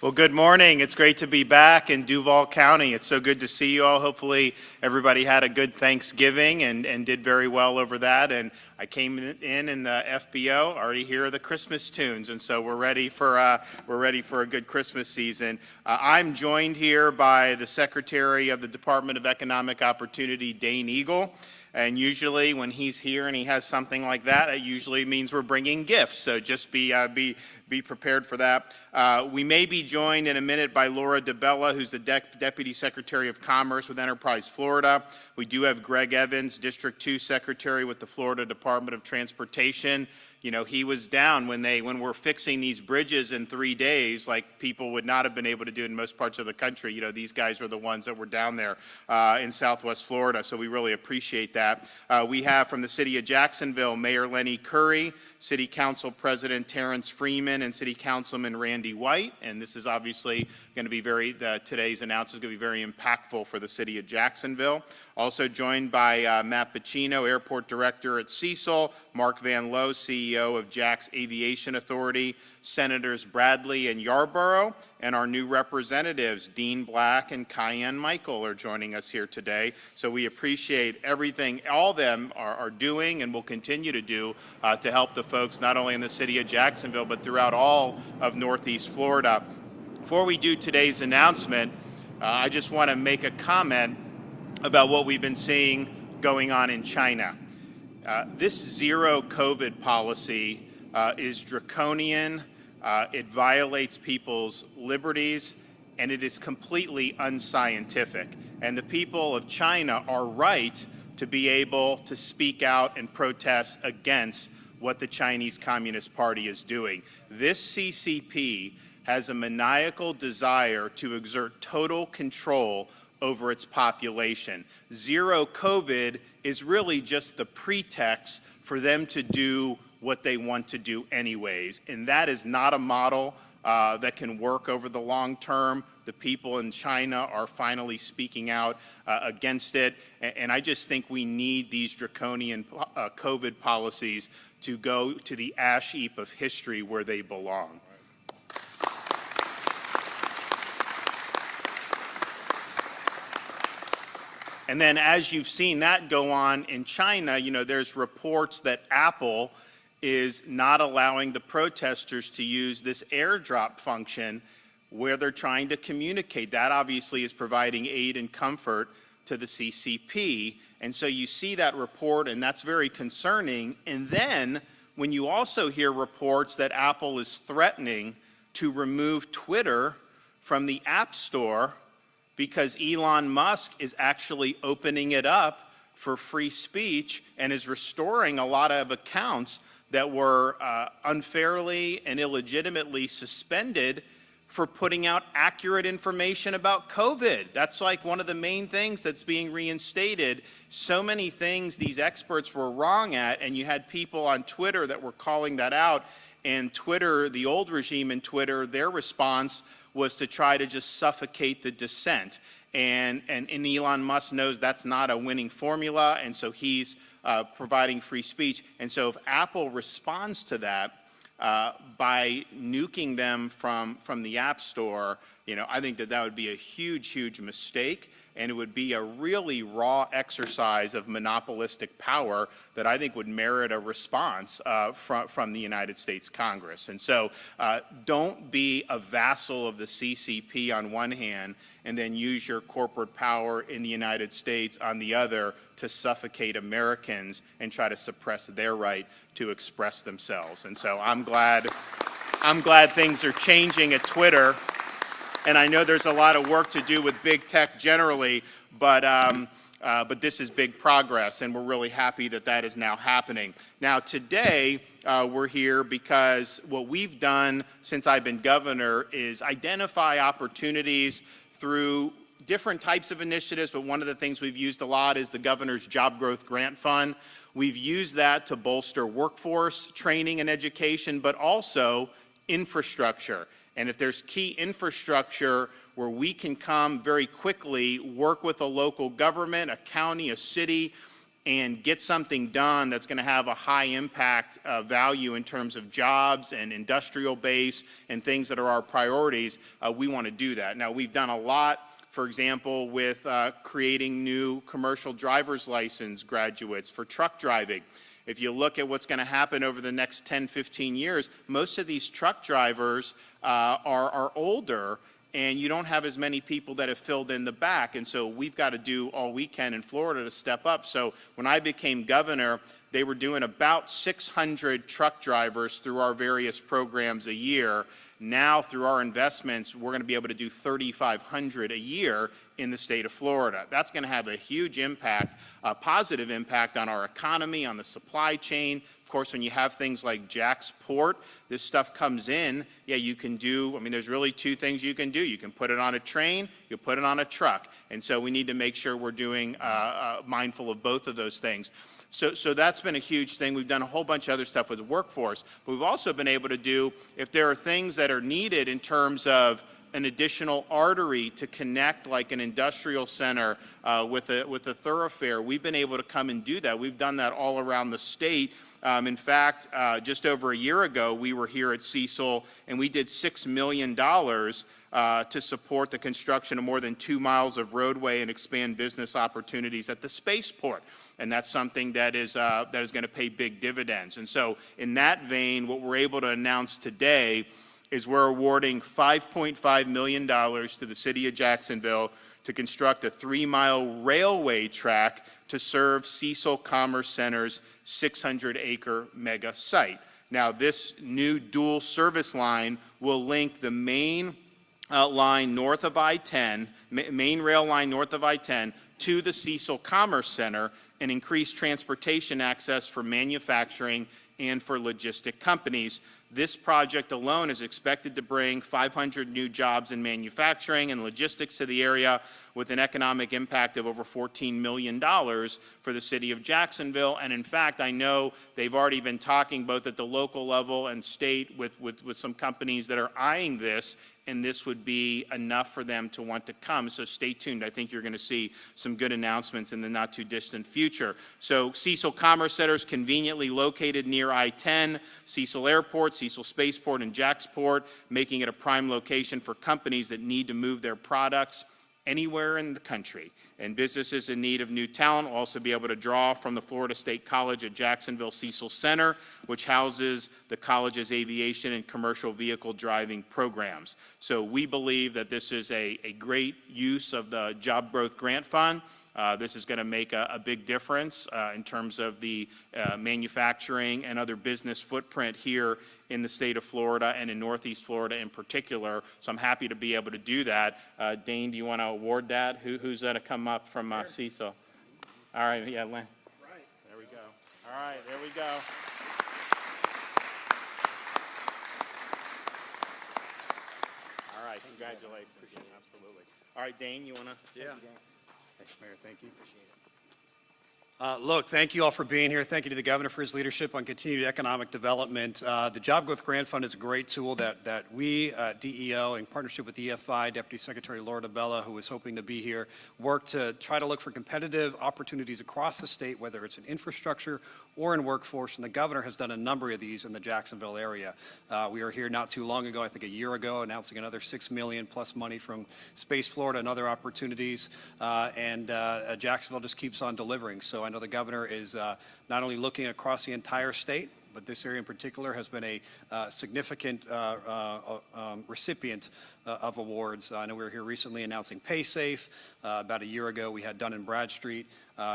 Well, good morning. It's great to be back in Duval County. It's so good to see you all. Hopefully everybody had a good Thanksgiving and did very well over that. And I came in the FBO, already hear the Christmas tunes, and so we're ready for a good Christmas season. I'm joined here by the Secretary of the Department of Economic Opportunity, Dane Eagle. And usually when he's here and he has something like that, it usually means we're bringing gifts. So just be prepared for that. We may be joined in a minute by Laura DeBella, who's the Deputy Secretary of Commerce with Enterprise Florida. We do have Greg Evans, District 2 Secretary with the Florida Department of Transportation. You know, he was down when we're fixing these bridges in 3 days, like people would not have been able to do in most parts of the country. You know, these guys were the ones that were down there in Southwest Florida, so we really appreciate that. We have from the City of Jacksonville, Mayor Lenny Curry, City Council President Terrence Freeman, and City Councilman Randy White. And this is obviously going to be today's announcement is going to be very impactful for the City of Jacksonville. Also joined by Matt Pacino, Airport Director at Cecil, Mark Van Lowe, CEO of Jack's Aviation Authority, Senators Bradley and Yarborough, and our new representatives, Dean Black and Cayenne Michael, are joining us here today. So we appreciate everything all of them are doing and will continue to do to help the folks not only in the City of Jacksonville, but throughout all of Northeast Florida. Before we do today's announcement, I just want to make a comment about what we've been seeing going on in China. This zero COVID policy is draconian, it violates people's liberties, and it is completely unscientific. And the people of China are right to be able to speak out and protest against what the Chinese Communist Party is doing. This CCP has a maniacal desire to exert total control over its population. Zero COVID is really just the pretext for them to do what they want to do anyways. And that is not a model that can work over the long term. The people in China are finally speaking out against it. And I just think we need these draconian COVID policies to go to the ash heap of history where they belong. And then as you've seen that go on in China, you know, there's reports that Apple is not allowing the protesters to use this airdrop function where they're trying to communicate. That obviously is providing aid and comfort to the CCP. And so you see that report, and that's very concerning. And then when you also hear reports that Apple is threatening to remove Twitter from the App Store because Elon Musk is actually opening it up for free speech and is restoring a lot of accounts that were unfairly and illegitimately suspended for putting out accurate information about COVID. That's like one of the main things that's being reinstated. So many things these experts were wrong at, and you had people on Twitter that were calling that out. And Twitter, the old regime in Twitter, their response was to try to just suffocate the dissent. And Elon Musk knows that's not a winning formula, and so he's providing free speech. And so if Apple responds to that by nuking them from the App Store, you know, I think that would be a huge, huge mistake, and it would be a really raw exercise of monopolistic power that I think would merit a response from the United States Congress. And so don't be a vassal of the CCP on one hand and then use your corporate power in the United States on the other to suffocate Americans and try to suppress their right to express themselves. And so I'm glad things are changing at Twitter. And I know there's a lot of work to do with big tech generally, but this is big progress, and we're really happy that that is now happening. Now today, we're here because what we've done since I've been governor is identify opportunities through different types of initiatives, but one of the things we've used a lot is the Governor's Job Growth Grant Fund. We've used that to bolster workforce training and education, but also infrastructure. And if there's key infrastructure where we can come very quickly, work with a local government, a county, a city, and get something done that's going to have a high impact value in terms of jobs and industrial base and things that are our priorities, we want to do that. Now, we've done a lot, for example, with creating new commercial driver's license graduates for truck driving. If you look at what's going to happen over the next 10, 15 years, most of these truck drivers are older, and you don't have as many people that have filled in the back. And so we've got to do all we can in Florida to step up. So when I became governor, they were doing about 600 truck drivers through our various programs a year. Now, through our investments, we're going to be able to do 3,500 a year in the state of Florida. That's going to have a huge impact, a positive impact on our economy, on the supply chain. Of course, when you have things like Jack's Port, this stuff comes in, yeah, you can do, I mean, there's really two things you can do. You can put it on a train, you put it on a truck. And so we need to make sure we're doing mindful of both of those things. So that's been a huge thing. We've done a whole bunch of other stuff with the workforce. But we've also been able to do, if there are things that are needed in terms of an additional artery to connect like an industrial center with a thoroughfare, we've been able to come and do that. We've done that all around the state. In fact, just over a year ago, we were here at Cecil, and we did $6 million to support the construction of more than 2 miles of roadway and expand business opportunities at the spaceport. And that's something that is going to pay big dividends. And so in that vein, what we're able to announce today is we're awarding $5.5 million to the city of Jacksonville to construct a 3-mile railway track to serve Cecil Commerce Center's 600-acre mega site. Now, this new dual service line will link the main line north of I-10, main rail line north of I-10, to the Cecil Commerce Center and increase transportation access for manufacturing and for logistic companies. This project alone is expected to bring 500 new jobs in manufacturing and logistics to the area, with an economic impact of over $14 million for the city of Jacksonville. And in fact, I know they've already been talking both at the local level and state with some companies that are eyeing this, and this would be enough for them to want to come. So stay tuned. I think you're going to see some good announcements in the not too distant future. So Cecil Commerce Center is conveniently located near I-10, Cecil Airport, Cecil Spaceport, and Jacksport, making it a prime location for companies that need to move their products anywhere in the country. And businesses in need of new talent will also be able to draw from the Florida State College at Jacksonville Cecil Center, which houses the college's aviation and commercial vehicle driving programs. So we believe that this is a great use of the Job Growth Grant Fund. This is going to make a big difference in terms of the manufacturing and other business footprint here in the state of Florida and in Northeast Florida in particular. So I'm happy to be able to do that. Dane, do you want to award that? Who's going to come up from Cecil? All right, yeah, Lynn. Right. There we go. All right, there we go. All right, congratulations. Absolutely. All right, Dane, you want to? Yeah. Thanks, Mayor. Thank you. Appreciate it. Look, thank you all for being here. Thank you to the governor for his leadership on continued economic development. The Job Growth Grant Fund is a great tool that we, DEO, in partnership with EFI, Deputy Secretary Laura DeBella, who was hoping to be here, work to try to look for competitive opportunities across the state, whether it's in infrastructure or in workforce, and the governor has done a number of these in the Jacksonville area. We were here not too long ago, I think a year ago, announcing another $6 million plus money from Space Florida and other opportunities, and Jacksonville just keeps on delivering. So I know the governor is not only looking across the entire state, but this area in particular has been a significant recipient of awards. I know we were here recently announcing PaySafe. About a year ago, we had Dun & Bradstreet.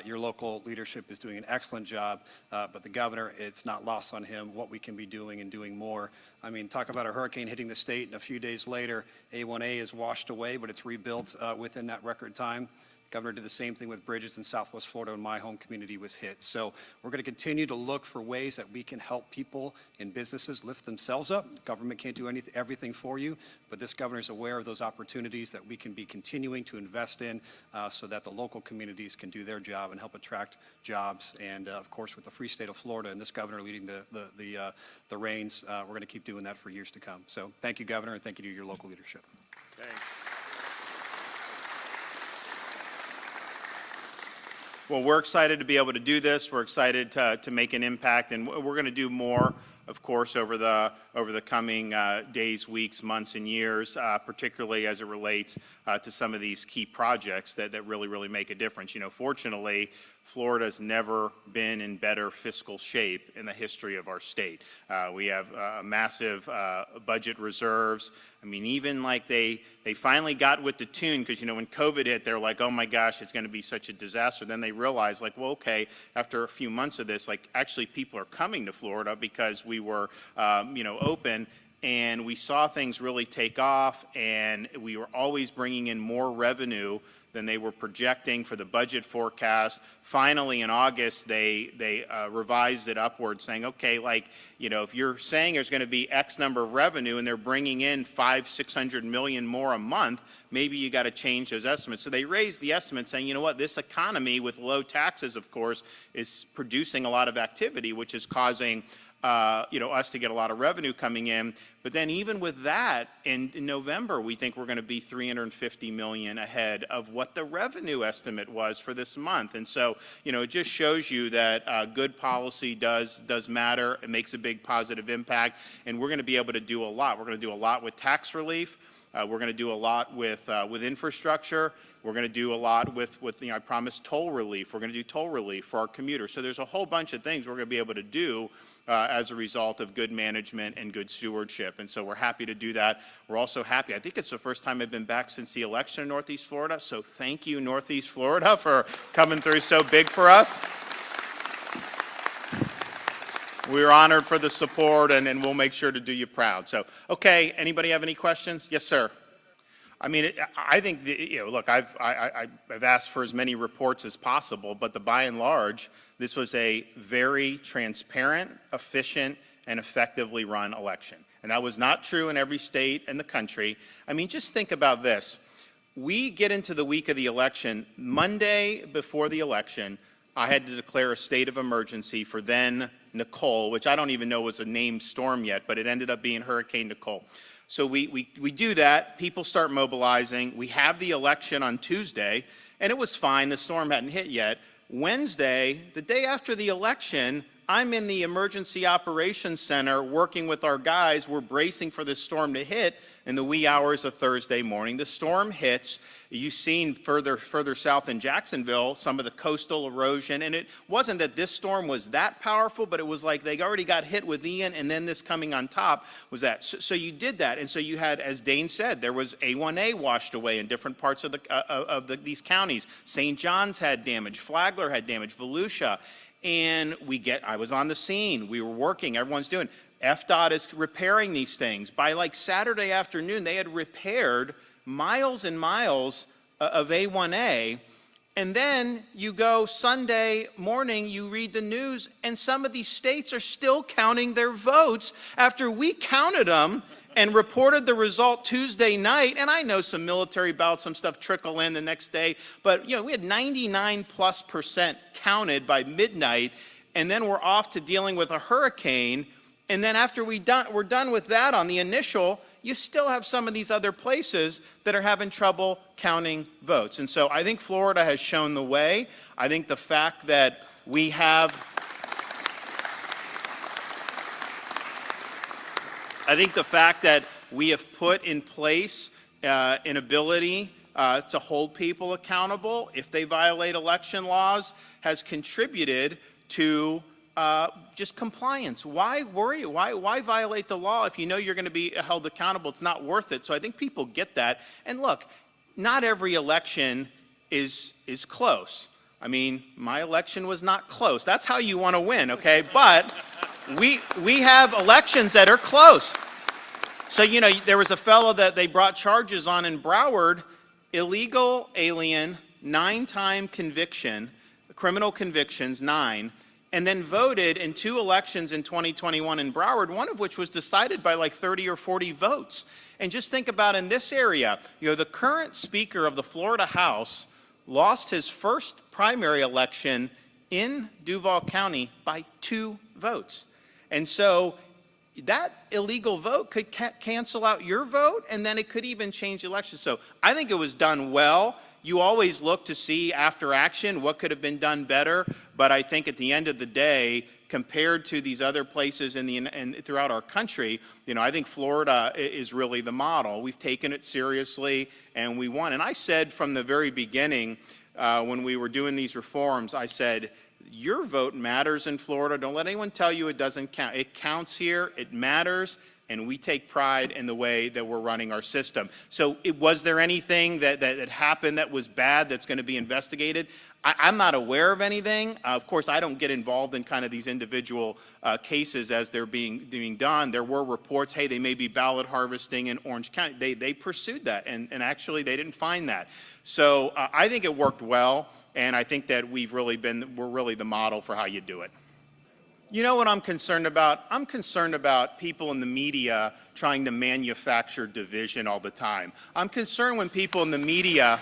Your local leadership is doing an excellent job, but the governor, it's not lost on him what we can be doing and doing more. I mean, talk about a hurricane hitting the state, and a few days later, A1A is washed away, but it's rebuilt within that record time. Governor did the same thing with bridges in Southwest Florida when my home community was hit. So we're going to continue to look for ways that we can help people and businesses lift themselves up. Government can't do everything for you, but this governor is aware of those opportunities that we can be continuing to invest in so that the local communities can do their job and help attract jobs. And of course, with the free state of Florida and this governor leading the reins, we're going to keep doing that for years to come. So thank you, Governor, and thank you to your local leadership. Thanks. Well, we're excited to be able to do this. We're excited to make an impact, and we're going to do more, of course, over the coming days, weeks, months, and years, particularly as it relates to some of these key projects that really make a difference. You know, fortunately, Florida's never been in better fiscal shape in the history of our state. We have massive budget reserves. I mean, even like they finally got with the tune, because, you know, when COVID hit, they're like, oh my gosh, it's going to be such a disaster. Then they realized, like, well, okay, after a few months of this, like, actually people are coming to Florida because we were, you know, open. And we saw things really take off, and we were always bringing in more revenue than they were projecting for the budget forecast. Finally, in August, they revised it upward, saying, okay, like, you know, if you're saying there's going to be X number of revenue and they're bringing in $500-600 million more a month, maybe you got to change those estimates. So they raised the estimate, saying, you know what, this economy with low taxes, of course, is producing a lot of activity, which is causing you know, us to get a lot of revenue coming in. But then even with that, in November, we think we're going to be $350 million ahead of what the revenue estimate was for this month. And so, you know, it just shows you that good policy does matter. It makes a big positive impact, and we're going to be able to do a lot. We're going to do a lot with tax relief. We're going to do a lot with infrastructure. We're going to do a lot with you know, I promised toll relief. We're going to do toll relief for our commuters. So there's a whole bunch of things we're going to be able to do as a result of good management and good stewardship. And so we're happy to do that. We're also happy. I think it's the first time I've been back since the election in Northeast Florida. So thank you, Northeast Florida, for coming through so big for us. We're honored for the support, and we'll make sure to do you proud. So, okay, anybody have any questions? Yes, sir. I mean, I think, you know, look, I've asked for as many reports as possible, but by and large, this was a very transparent, efficient, and effectively run election. And that was not true in every state in the country. I mean, just think about this. We get into the week of the election. Monday before the election, I had to declare a state of emergency for then Nicole, which I don't even know was a named storm yet, but it ended up being Hurricane Nicole. So we do that. People start mobilizing. We have the election on Tuesday, and it was fine. The storm hadn't hit yet. Wednesday, the day after the election, I'm in the Emergency Operations Center working with our guys. We're bracing for this storm to hit in the wee hours of Thursday morning. The storm hits. You've seen further south in Jacksonville some of the coastal erosion, and it wasn't that this storm was that powerful, but it was like they already got hit with Ian, and then this coming on top was that. So you did that, and so you had, as Dane said, there was A1A washed away in different parts of these counties. St. John's had damage, Flagler had damage, Volusia. And I was on the scene, we were working, everyone's doing. FDOT is repairing these things. By like Saturday afternoon, they had repaired miles and miles of A1A. And then you go Sunday morning, you read the news, and some of these states are still counting their votes after we counted them and reported the result Tuesday night. And I know some military ballots, some stuff trickle in the next day, but you know, we had 99+% counted by midnight, and then we're off to dealing with a hurricane. And then after we're done with that on the initial, you still have some of these other places that are having trouble counting votes. And so I think Florida has shown the way. I think the fact that we have put in place an ability to hold people accountable if they violate election laws has contributed to just compliance. Why worry? Why violate the law if you know you're going to be held accountable? It's not worth it. So I think people get that. And look, not every election is close. I mean, my election was not close. That's how you want to win, okay? But we have elections that are close. So, you know, there was a fellow that they brought charges on in Broward, illegal alien, 9-time conviction, criminal convictions, 9, and then voted in 2 elections in 2021 in Broward, one of which was decided by like 30 or 40 votes. And just think about in this area, you know, the current Speaker of the Florida House lost his first primary election in Duval County by 2 votes. And so that illegal vote could cancel out your vote, and then it could even change the election. So I think it was done well. You always look to see after action what could have been done better, but I think at the end of the day, compared to these other places and throughout our country, I think Florida is really the model. We've taken it seriously, and we won. And I said from the very beginning, when we were doing these reforms, I said, your vote matters in Florida. Don't let anyone tell you it doesn't count. It counts here. It matters. And we take pride in the way that we're running our system. So was there anything that happened that was bad that's going to be investigated? I'm not aware of anything. Of course, I don't get involved in kind of these individual cases as they're being done. There were reports, hey, they may be ballot harvesting in Orange County. They pursued that, and actually they didn't find that. So I think it worked well, and I think that we're really the model for how you do it. You know what I'm concerned about? I'm concerned about people in the media trying to manufacture division all the time. I'm concerned when people in the media,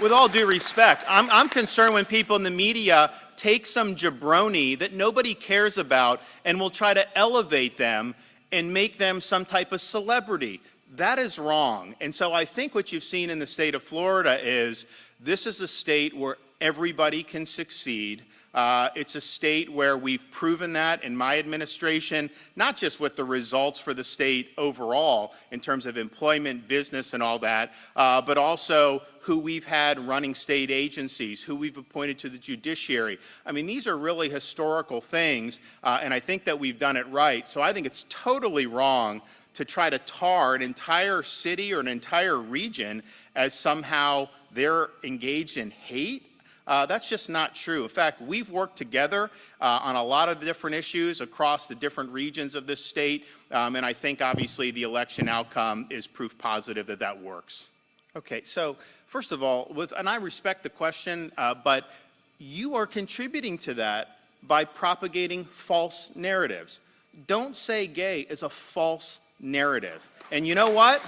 with all due respect, I'm concerned when people in the media take some jabroni that nobody cares about and will try to elevate them and make them some type of celebrity. That is wrong. And so I think what you've seen in the state of Florida is this is a state where everybody can succeed. It's a state where we've proven that in my administration, not just with the results for the state overall in terms of employment, business, and all that, but also who we've had running state agencies, who we've appointed to the judiciary. I mean, these are really historical things, and I think that we've done it right. So I think it's totally wrong to try to tar an entire city or an entire region as somehow they're engaged in hate. That's just not true. In fact, we've worked together on a lot of different issues across the different regions of this state, and I think obviously the election outcome is proof positive that that works. Okay, so first of all, and I respect the question, but you are contributing to that by propagating false narratives. Don't say gay is a false narrative. And you know what?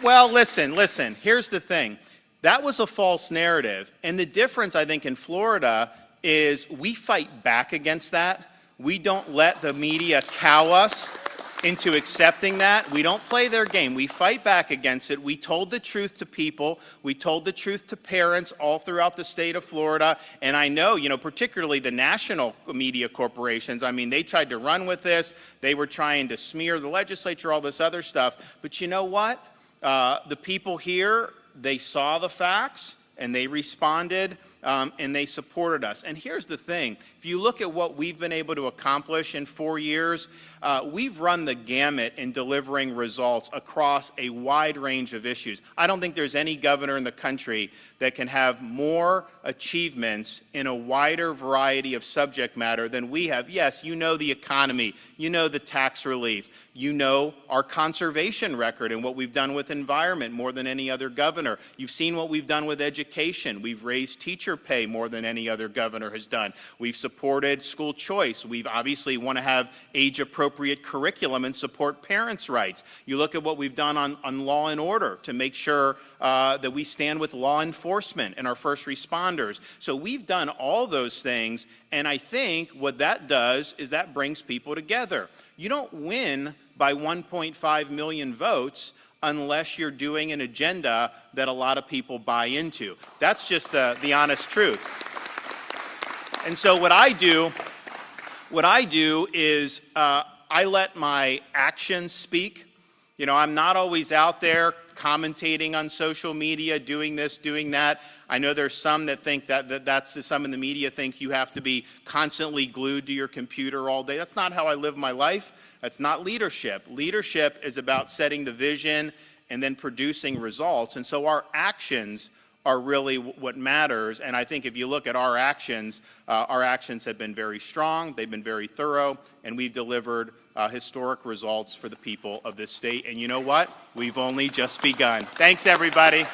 Well, listen, here's the thing. That was a false narrative. And the difference, I think, in Florida is we fight back against that. We don't let the media cow us into accepting that. We don't play their game. We fight back against it. We told the truth to people. We told the truth to parents all throughout the state of Florida. And I know, particularly the national media corporations, I mean, they tried to run with this. They were trying to smear the legislature, all this other stuff. But you know what? The people here, they saw the facts and they responded and they supported us. And here's the thing. If you look at what we've been able to accomplish in 4 years, we've run the gamut in delivering results across a wide range of issues. I don't think there's any governor in the country that can have more achievements in a wider variety of subject matter than we have. Yes, you know the economy, you know the tax relief, you know our conservation record and what we've done with environment more than any other governor. You've seen what we've done with education. We've raised teacher pay more than any other governor has done. We've supported school choice. We've obviously want to have age-appropriate curriculum and support parents' rights. You look at what we've done on law and order to make sure that we stand with law enforcement and our first responders. So we've done all those things, and I think what that does is that brings people together. You don't win by 1.5 million votes unless you're doing an agenda that a lot of people buy into. That's just the honest truth. And so what I do is I let my actions speak. I'm not always out there commentating on social media, doing this, doing that. I know there's some that think that's some in the media think you have to be constantly glued to your computer all day. That's not how I live my life. That's not leadership. Leadership is about setting the vision and then producing results. And so our actions are really what matters. And I think if you look at our actions have been very strong, they've been very thorough, and we've delivered historic results for the people of this state. And you know what? We've only just begun. Thanks, everybody.